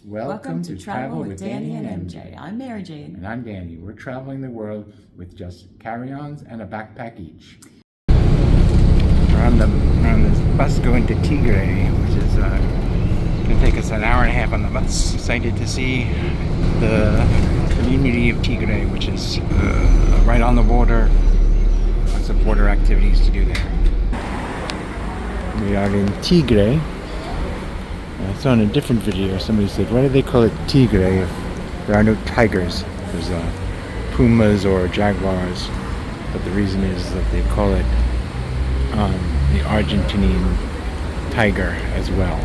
Welcome to Travel with Danny and MJ. I'm Mary Jane. And I'm Danny. We're traveling the world with just carry-ons and a backpack each. We're on this bus going to Tigre, which is going to take us an hour and a half on the bus. Excited to see the community of Tigre, which is right on the border. Lots of border activities to do there. We are in Tigre. I saw in a different video somebody said, why do they call it Tigre if there are no tigers? There's pumas or jaguars, but the reason is that they call it the Argentinian tiger as well.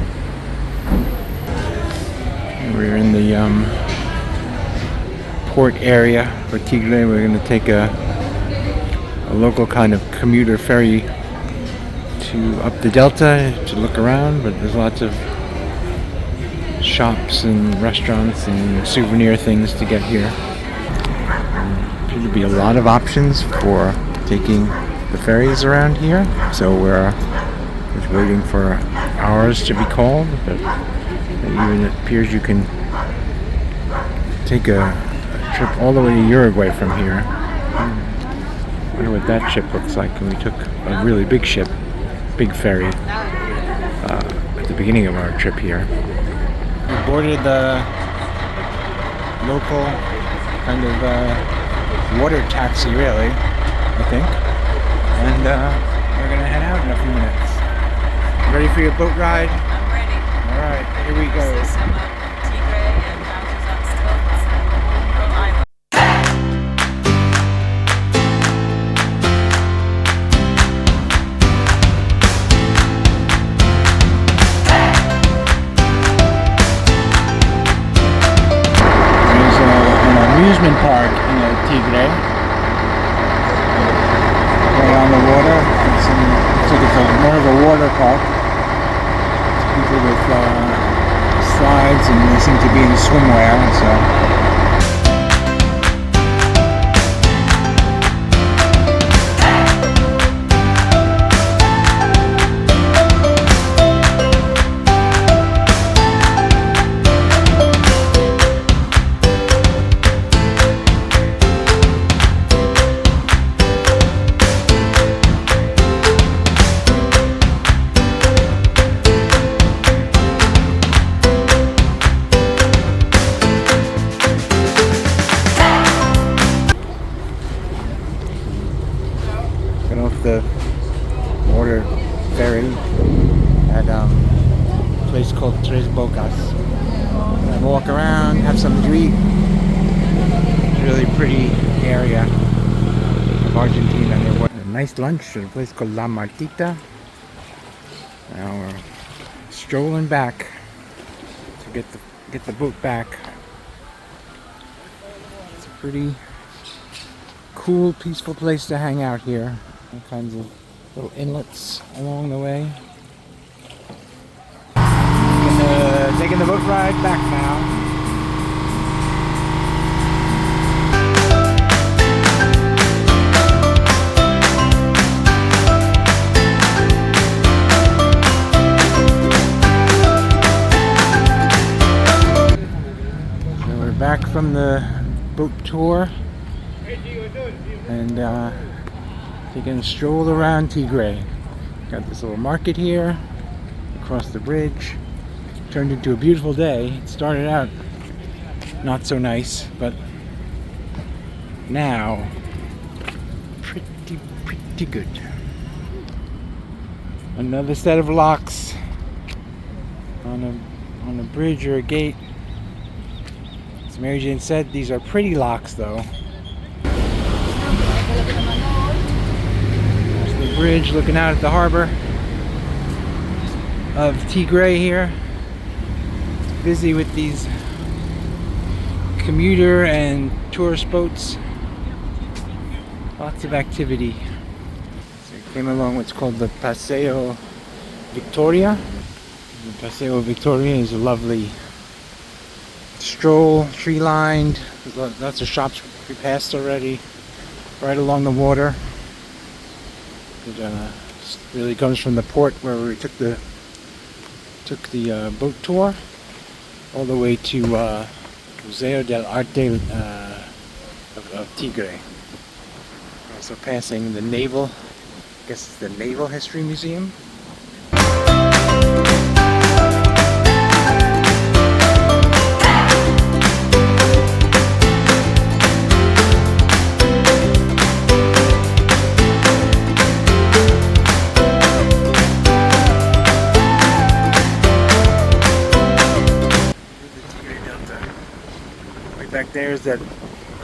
And we're in the port area for Tigre. We're going to take a local kind of commuter ferry to up the delta to look around, but there's lots of shops and restaurants and souvenir things to get here. There appear to be a lot of options for taking the ferries around here, so we're just waiting for ours to be called, but even it appears you can take a trip all the way to Uruguay from here. I wonder what that ship looks like. And we took a really big ship, big ferry, at the beginning of our trip here. We boarded the local kind of water taxi, really, I think. And we're going to head out in a few minutes. Ready for your boat ride? I'm ready. All right, here we go. This is Tigre and Trousers on Stilts, Rhode Island. Amusement park in Tigre, right on the water. Looks like it's more of a water park. People with slides, and they seem to be in swimwear. So. The water ferry at a place called Tres Bocas. And walk around, have something to eat. It's a really pretty area of Argentina. A nice lunch at a place called La Martita. Now we're strolling back to get the boat back. It's a pretty cool, peaceful place to hang out here. All kinds of little inlets along the way. Taking the boat ride back now. So we're back from the boat tour, and taking a stroll around Tigre. Got this little market here, across the bridge. Turned into a beautiful day. It started out not so nice, but now pretty good. Another set of locks on a bridge or a gate. As Mary Jane said, these are pretty locks though. Bridge looking out at the harbor of Tigre here. It's busy with these commuter and tourist boats. Lots of activity. So we came along what's called the Paseo Victoria. The Paseo Victoria is a lovely stroll, tree lined. There's lots of shops we passed already, right along the water. It really comes from the port where we took the boat tour. all the way to Museo de Arte of Tigre. Also passing the naval, I guess it's the Naval History Museum. Back there is that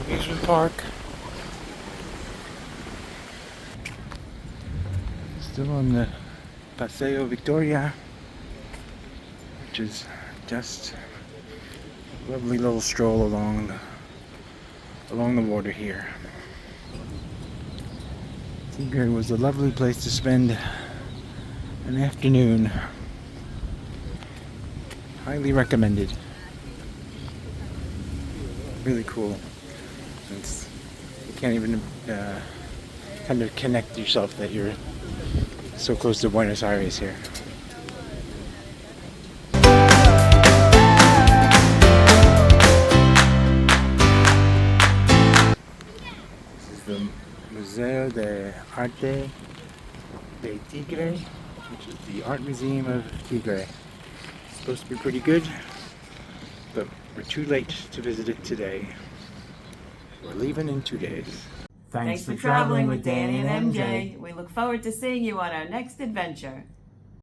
amusement park. Still on the Paseo Victoria, which is just a lovely little stroll along the water here. Tigre was a lovely place to spend an afternoon. Highly recommended. Really cool. You can't even kind of connect yourself that you're so close to Buenos Aires here. This is the Museo de Arte Tigre, which is the art museum of Tigre. It's supposed to be pretty good, but we're too late to visit it today. We're leaving in 2 days. Thanks for traveling with Danny and MJ. We look forward to seeing you on our next adventure.